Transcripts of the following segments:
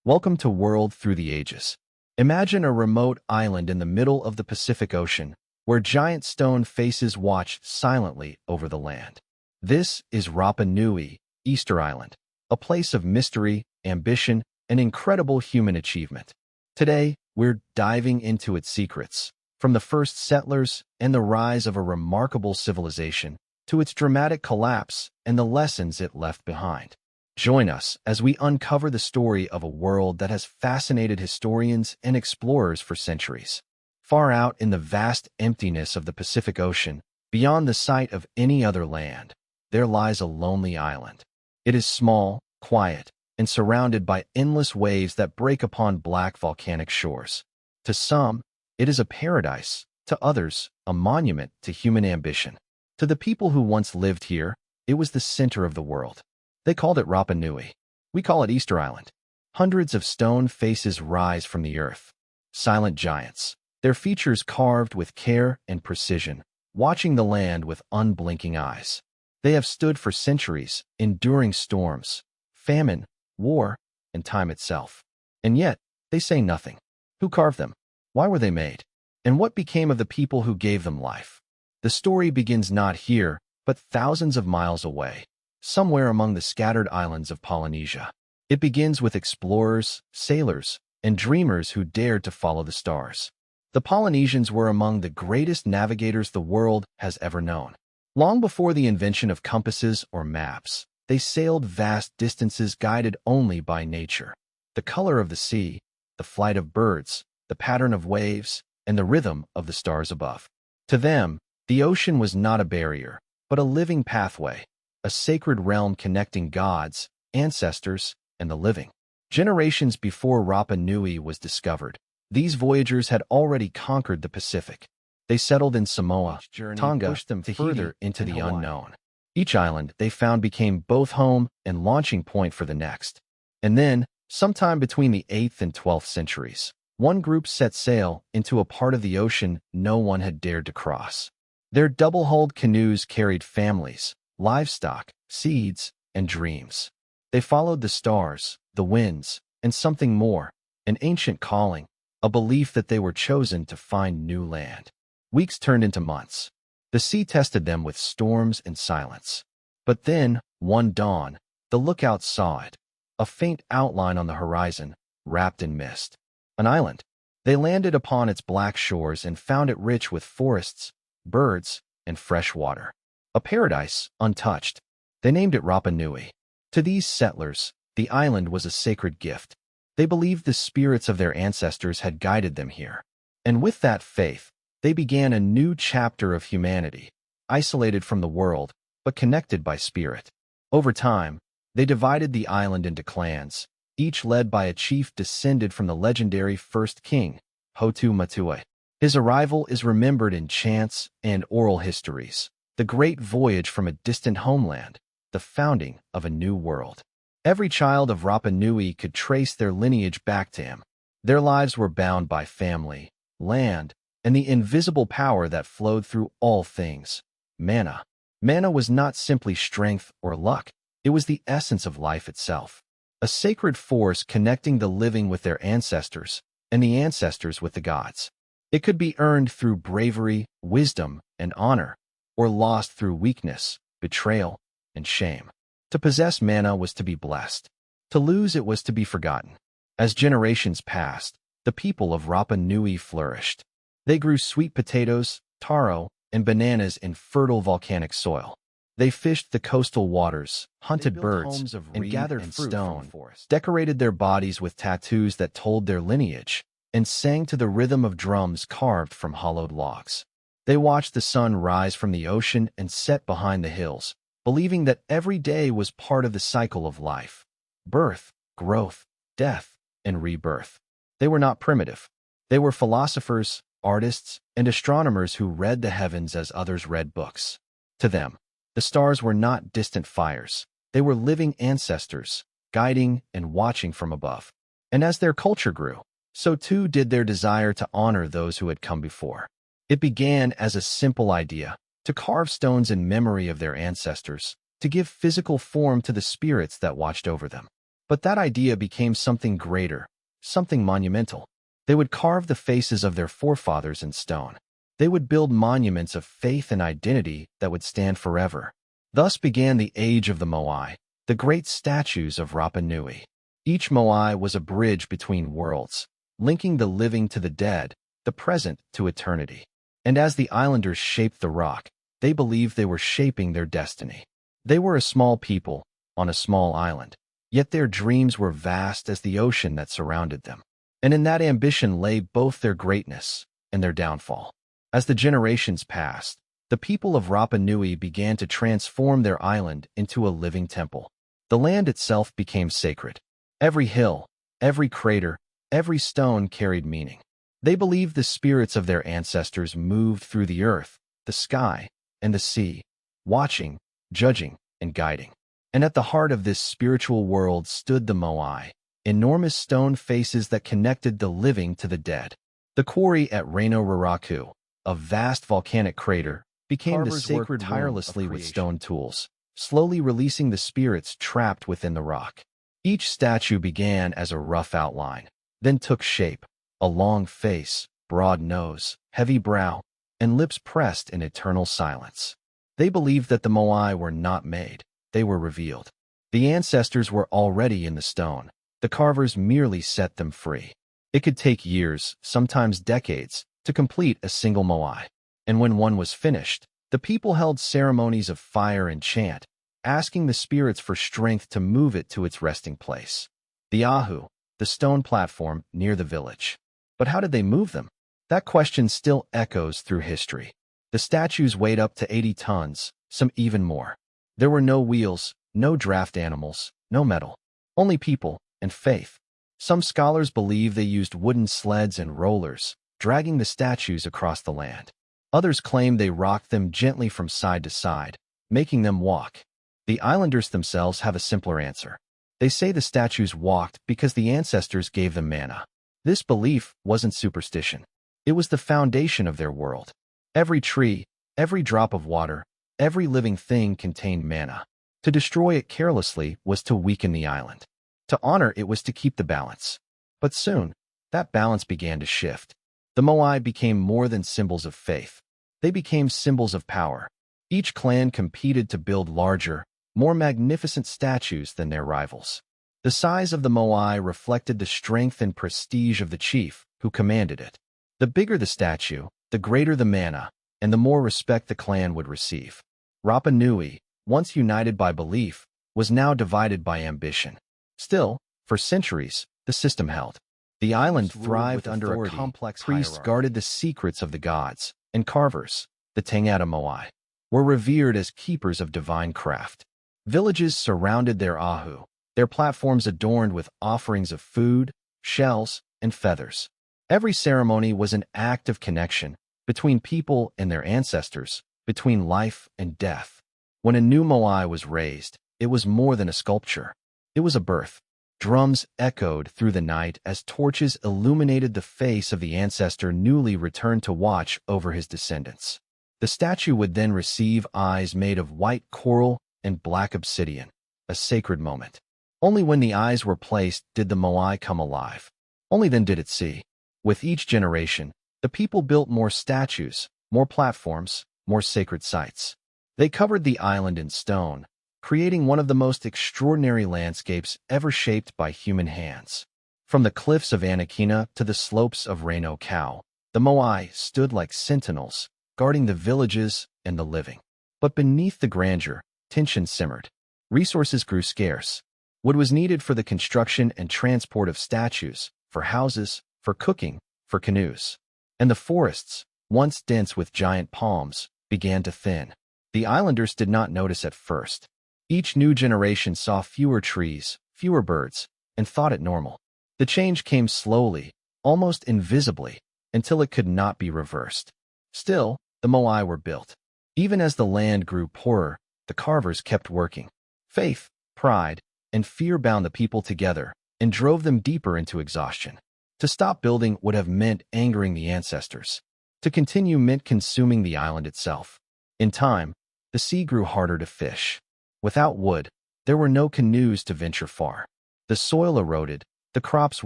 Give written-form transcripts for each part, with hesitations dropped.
Welcome to World Through the Ages. Imagine a remote island in the middle of the Pacific Ocean, where giant stone faces watch silently over the land. This is Rapa Nui, Easter Island, a place of mystery, ambition, and incredible human achievement. Today, we're diving into its secrets, from the first settlers and the rise of a remarkable civilization to its dramatic collapse and the lessons it left behind. Join us as we uncover the story of a world that has fascinated historians and explorers for centuries. Far out in the vast emptiness of the Pacific Ocean, beyond the sight of any other land, there lies a lonely island. It is small, quiet, and surrounded by endless waves that break upon black volcanic shores. To some, it is a paradise; to others, a monument to human ambition. To the people who once lived here, it was the center of the world. They called it Rapa Nui. We call it Easter Island. Hundreds of stone faces rise from the earth. Silent giants, their features carved with care and precision, watching the land with unblinking eyes. They have stood for centuries, enduring storms, famine, war, and time itself. And yet, they say nothing. Who carved them? Why were they made? And what became of the people who gave them life? The story begins not here, but thousands of miles away, somewhere among the scattered islands of Polynesia. It begins with explorers, sailors, and dreamers who dared to follow the stars. The Polynesians were among the greatest navigators the world has ever known. Long before the invention of compasses or maps, they sailed vast distances guided only by nature. The color of the sea, the flight of birds, the pattern of waves, and the rhythm of the stars above. To them, the ocean was not a barrier, but a living pathway, a sacred realm connecting gods, ancestors, and the living. Generations before Rapa Nui was discovered, these voyagers had already conquered the Pacific. They settled in Samoa, Tonga, pushed them further into the unknown. Each island they found became both home and launching point for the next. And then, sometime between the 8th and 12th centuries, one group set sail into a part of the ocean no one had dared to cross. Their double-hulled canoes carried families, livestock, seeds, and dreams. They followed the stars, the winds, and something more, an ancient calling, a belief that they were chosen to find new land. Weeks turned into months. The sea tested them with storms and silence. But then, one dawn, the lookout saw it, a faint outline on the horizon, wrapped in mist. An island. They landed upon its black shores and found it rich with forests, birds, and fresh water. A paradise, untouched. They named it Rapa Nui. To these settlers, the island was a sacred gift. They believed the spirits of their ancestors had guided them here. And with that faith, they began a new chapter of humanity, isolated from the world, but connected by spirit. Over time, they divided the island into clans, each led by a chief descended from the legendary first king, Hotu Matui. His arrival is remembered in chants and oral histories. The great voyage from a distant homeland, the founding of a new world. Every child of Rapa Nui could trace their lineage back to him. Their lives were bound by family, land, and the invisible power that flowed through all things. Mana. Mana was not simply strength or luck. It was the essence of life itself. A sacred force connecting the living with their ancestors and the ancestors with the gods. It could be earned through bravery, wisdom, and honor, or lost through weakness, betrayal, and shame. To possess mana was to be blessed. To lose it was to be forgotten. As generations passed, the people of Rapa Nui flourished. They grew sweet potatoes, taro, and bananas in fertile volcanic soil. They fished the coastal waters, hunted birds, and gathered fruit from the forest, decorated their bodies with tattoos that told their lineage, and sang to the rhythm of drums carved from hollowed logs. They watched the sun rise from the ocean and set behind the hills, believing that every day was part of the cycle of life. Birth, growth, death, and rebirth. They were not primitive. They were philosophers, artists, and astronomers who read the heavens as others read books. To them, the stars were not distant fires. They were living ancestors, guiding and watching from above. And as their culture grew, so too did their desire to honor those who had come before. It began as a simple idea, to carve stones in memory of their ancestors, to give physical form to the spirits that watched over them. But that idea became something greater, something monumental. They would carve the faces of their forefathers in stone. They would build monuments of faith and identity that would stand forever. Thus began the age of the Moai, the great statues of Rapa Nui. Each Moai was a bridge between worlds, linking the living to the dead, the present to eternity. And as the islanders shaped the rock, they believed they were shaping their destiny. They were a small people, on a small island, yet their dreams were vast as the ocean that surrounded them. And in that ambition lay both their greatness and their downfall. As the generations passed, the people of Rapa Nui began to transform their island into a living temple. The land itself became sacred. Every hill, every crater, every stone carried meaning. They believed the spirits of their ancestors moved through the earth, the sky, and the sea, watching, judging, and guiding. And at the heart of this spiritual world stood the Moai, enormous stone faces that connected the living to the dead. The quarry at Reno Raraku, a vast volcanic crater, became the sacred tirelessly with stone tools, slowly releasing the spirits trapped within the rock. Each statue began as a rough outline, then took shape, a long face, broad nose, heavy brow, and lips pressed in eternal silence. They believed that the Moai were not made, they were revealed. The ancestors were already in the stone, the carvers merely set them free. It could take years, sometimes decades, to complete a single Moai. And when one was finished, the people held ceremonies of fire and chant, asking the spirits for strength to move it to its resting place. The Ahu, the stone platform near the village. But how did they move them? That question still echoes through history. The statues weighed up to 80 tons, some even more. There were no wheels, no draft animals, no metal. Only people and faith. Some scholars believe they used wooden sleds and rollers, dragging the statues across the land. Others claim they rocked them gently from side to side, making them walk. The islanders themselves have a simpler answer. They say the statues walked because the ancestors gave them manna. This belief wasn't superstition. It was the foundation of their world. Every tree, every drop of water, every living thing contained manna. To destroy it carelessly was to weaken the island. To honor it was to keep the balance. But soon, that balance began to shift. The Moai became more than symbols of faith. They became symbols of power. Each clan competed to build larger, more magnificent statues than their rivals. The size of the Moai reflected the strength and prestige of the chief who commanded it. The bigger the statue, the greater the manna, and the more respect the clan would receive. Rapa Nui, once united by belief, was now divided by ambition. Still, for centuries, the system held. The island thrived under a complex hierarchy. Priests guarded the secrets of the gods, and carvers, the Tangata Moai, were revered as keepers of divine craft. Villages surrounded their ahu, their platforms adorned with offerings of food, shells, and feathers. Every ceremony was an act of connection between people and their ancestors, between life and death. When a new Moai was raised, it was more than a sculpture. It was a birth. Drums echoed through the night as torches illuminated the face of the ancestor newly returned to watch over his descendants. The statue would then receive eyes made of white coral and black obsidian, a sacred moment. Only when the eyes were placed did the Moai come alive. Only then did it see. With each generation, the people built more statues, more platforms, more sacred sites. They covered the island in stone, creating one of the most extraordinary landscapes ever shaped by human hands. From the cliffs of Anakina to the slopes of Reno Kau, the Moai stood like sentinels, guarding the villages and the living. But beneath the grandeur, tension simmered. Resources grew scarce. Wood was needed for the construction and transport of statues, for houses, for cooking, for canoes. And the forests, once dense with giant palms, began to thin. The islanders did not notice at first. Each new generation saw fewer trees, fewer birds, and thought it normal. The change came slowly, almost invisibly, until it could not be reversed. Still, the Moai were built. Even as the land grew poorer, the carvers kept working. Faith, pride, and fear bound the people together and drove them deeper into exhaustion. To stop building would have meant angering the ancestors. To continue meant consuming the island itself. In time, the sea grew harder to fish. Without wood, there were no canoes to venture far. The soil eroded, the crops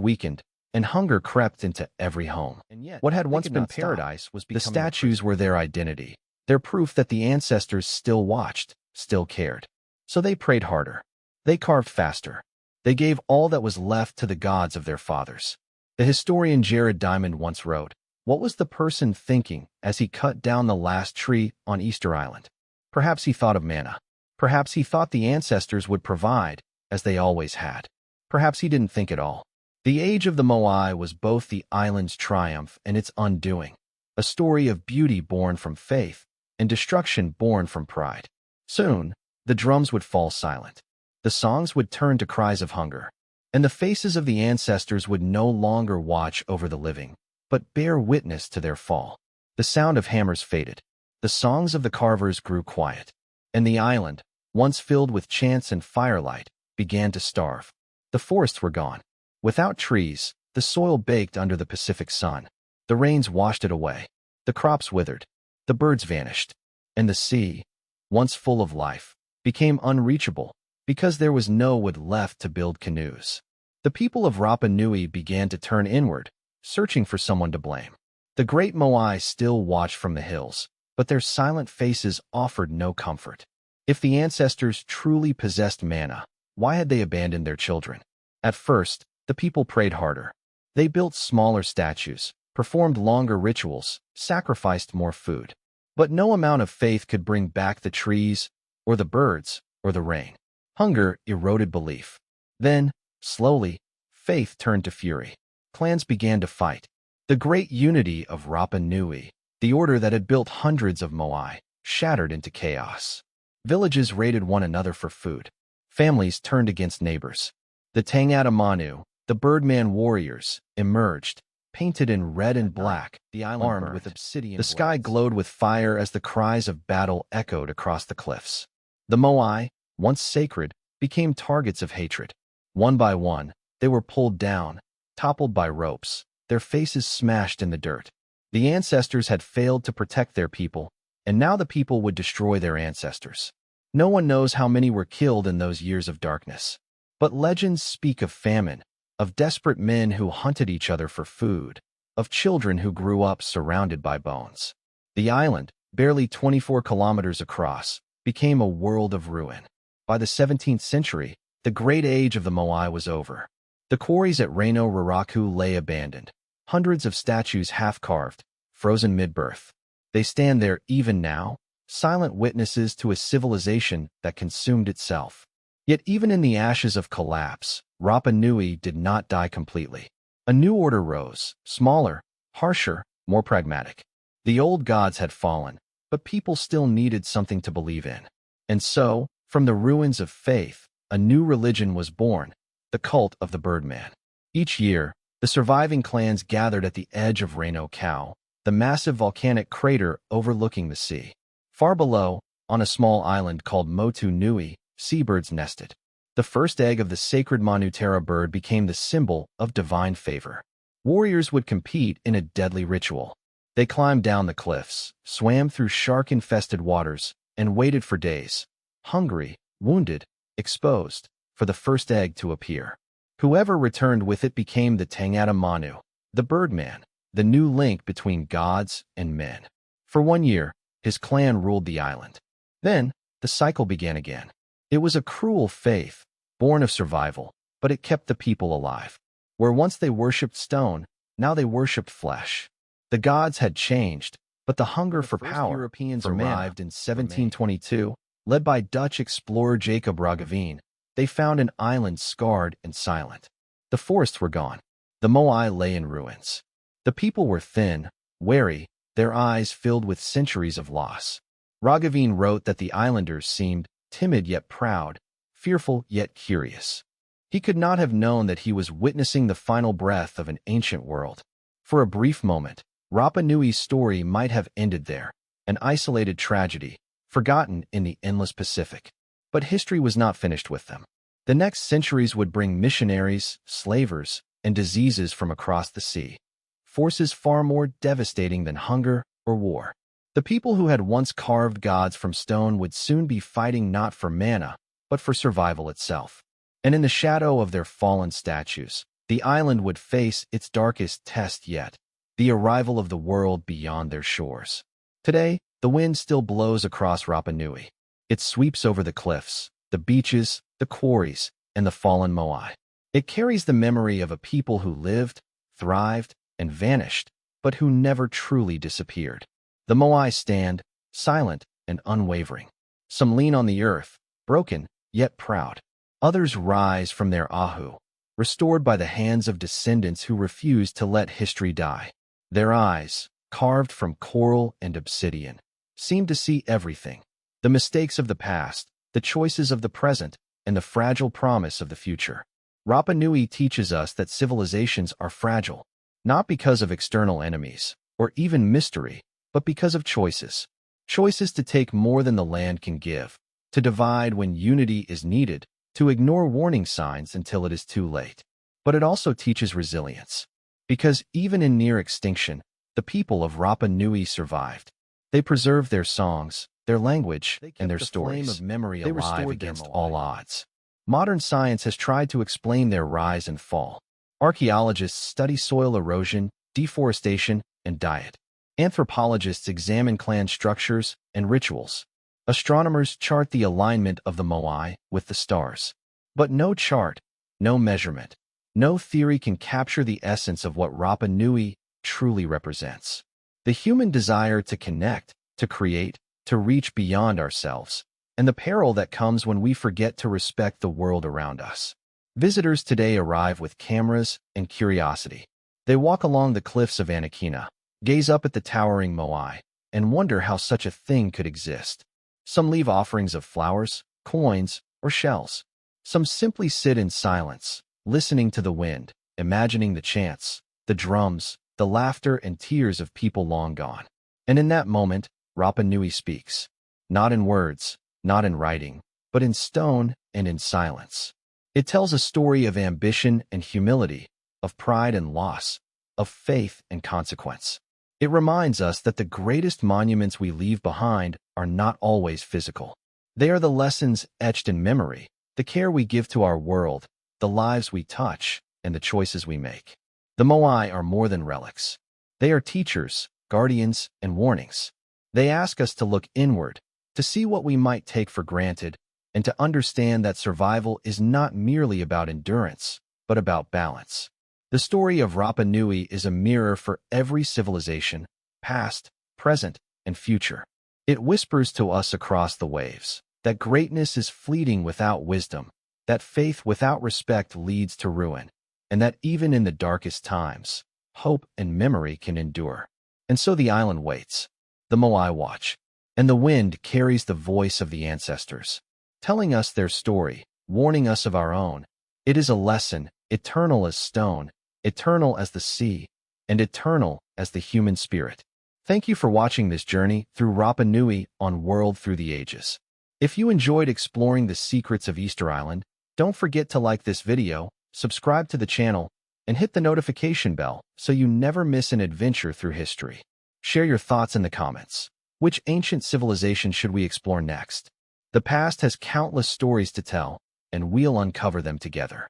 weakened, and hunger crept into every home. What had once been paradise was becoming the statues were their identity, their proof that the ancestors still watched, still cared. So they prayed harder. They carved faster. They gave all that was left to the gods of their fathers. The historian Jared Diamond once wrote, "What was the person thinking as he cut down the last tree on Easter Island? Perhaps he thought of manna. Perhaps he thought the ancestors would provide, as they always had. Perhaps he didn't think at all." The age of the Moai was both the island's triumph and its undoing, a story of beauty born from faith and destruction born from pride. Soon, the drums would fall silent. The songs would turn to cries of hunger, and the faces of the ancestors would no longer watch over the living, but bear witness to their fall. The sound of hammers faded. The songs of the carvers grew quiet, and the island, once filled with chants and firelight, began to starve. The forests were gone. Without trees, the soil baked under the Pacific sun. The rains washed it away. The crops withered. The birds vanished. And the sea, once full of life, became unreachable because there was no wood left to build canoes. The people of Rapa Nui began to turn inward, searching for someone to blame. The great Moai still watched from the hills, but their silent faces offered no comfort. If the ancestors truly possessed manna, why had they abandoned their children? At first, the people prayed harder. They built smaller statues, performed longer rituals, sacrificed more food. But no amount of faith could bring back the trees, or the birds, or the rain. Hunger eroded belief. Then, slowly, faith turned to fury. Clans began to fight. The great unity of Rapa Nui, the order that had built hundreds of Moai, shattered into chaos. Villages raided one another for food. Families turned against neighbors. The Tangata Manu, the Birdman warriors, emerged, painted in red and black, the island armed with obsidian. The sky glowed with fire as the cries of battle echoed across the cliffs. The Moai, once sacred, became targets of hatred. One by one, they were pulled down, toppled by ropes, their faces smashed in the dirt. The ancestors had failed to protect their people, and now the people would destroy their ancestors. No one knows how many were killed in those years of darkness. But legends speak of famine, of desperate men who hunted each other for food, of children who grew up surrounded by bones. The island, barely 24 kilometers across, became a world of ruin. By the 17th century, the great age of the Moai was over. The quarries at Reno Raraku lay abandoned, hundreds of statues half-carved, frozen mid-birth. They stand there even now, silent witnesses to a civilization that consumed itself. Yet even in the ashes of collapse, Rapa Nui did not die completely. A new order rose, smaller, harsher, more pragmatic. The old gods had fallen, but people still needed something to believe in. And so, from the ruins of faith, a new religion was born, the cult of the Birdman. Each year, the surviving clans gathered at the edge of Reno Kau, the massive volcanic crater overlooking the sea. Far below, on a small island called Motu Nui, seabirds nested. The first egg of the sacred Manutera bird became the symbol of divine favor. Warriors would compete in a deadly ritual. They climbed down the cliffs, swam through shark-infested waters, and waited for days, hungry, wounded, exposed, for the first egg to appear. Whoever returned with it became the Tangata Manu, the Birdman, the new link between gods and men. For 1 year, his clan ruled the island. Then, the cycle began again. It was a cruel faith, born of survival, but it kept the people alive. Where once they worshipped stone, now they worshipped flesh. The gods had changed, but the hunger for power. Europeans arrived in 1722, led by Dutch explorer Jacob Roggeveen. They found an island scarred and silent. The forests were gone. The Moai lay in ruins. The people were thin, wary, their eyes filled with centuries of loss. Roggeveen wrote that the islanders seemed timid yet proud, fearful yet curious. He could not have known that he was witnessing the final breath of an ancient world. For a brief moment, Rapa Nui's story might have ended there, an isolated tragedy, forgotten in the endless Pacific. But history was not finished with them. The next centuries would bring missionaries, slavers, and diseases from across the sea, forces far more devastating than hunger or war. The people who had once carved gods from stone would soon be fighting not for manna, but for survival itself. And in the shadow of their fallen statues, the island would face its darkest test yet, the arrival of the world beyond their shores. Today, the wind still blows across Rapa Nui. It sweeps over the cliffs, the beaches, the quarries, and the fallen Moai. It carries the memory of a people who lived, thrived, and vanished, but who never truly disappeared. The Moai stand, silent and unwavering. Some lean on the earth, broken, yet proud. Others rise from their ahu, restored by the hands of descendants who refuse to let history die. Their eyes, carved from coral and obsidian, seem to see everything. The mistakes of the past, the choices of the present, and the fragile promise of the future. Rapa Nui teaches us that civilizations are fragile, not because of external enemies, or even mystery, but because of choices. Choices to take more than the land can give, to divide when unity is needed, to ignore warning signs until it is too late. But it also teaches resilience. Because even in near extinction, the people of Rapa Nui survived. They preserved their songs, their language, and their stories. Of memory they alive against all odds. Modern science has tried to explain their rise and fall. Archaeologists study soil erosion, deforestation, and diet. Anthropologists examine clan structures and rituals. Astronomers chart the alignment of the Moai with the stars. But no chart, no measurement, no theory can capture the essence of what Rapa Nui truly represents. The human desire to connect, to create, to reach beyond ourselves, and the peril that comes when we forget to respect the world around us. Visitors today arrive with cameras and curiosity. They walk along the cliffs of Anakina, gaze up at the towering Moai, and wonder how such a thing could exist. Some leave offerings of flowers, coins, or shells. Some simply sit in silence, listening to the wind, imagining the chants, the drums, the laughter and tears of people long gone. And in that moment, Rapa Nui speaks. Not in words, not in writing, but in stone and in silence. It tells a story of ambition and humility, of pride and loss, of faith and consequence. It reminds us that the greatest monuments we leave behind are not always physical. They are the lessons etched in memory, the care we give to our world, the lives we touch, and the choices we make. The Moai are more than relics. They are teachers, guardians, and warnings. They ask us to look inward, to see what we might take for granted, and to understand that survival is not merely about endurance, but about balance. The story of Rapa Nui is a mirror for every civilization, past, present, and future. It whispers to us across the waves that greatness is fleeting without wisdom, that faith without respect leads to ruin, and that even in the darkest times, hope and memory can endure. And so the island waits. The Moai watch, and the wind carries the voice of the ancestors, telling us their story, warning us of our own. It is a lesson, eternal as stone, eternal as the sea, and eternal as the human spirit. Thank you for watching this journey through Rapa Nui on World Through the Ages. If you enjoyed exploring the secrets of Easter Island, don't forget to like this video, subscribe to the channel, and hit the notification bell so you never miss an adventure through history. Share your thoughts in the comments. Which ancient civilization should we explore next? The past has countless stories to tell, and we'll uncover them together.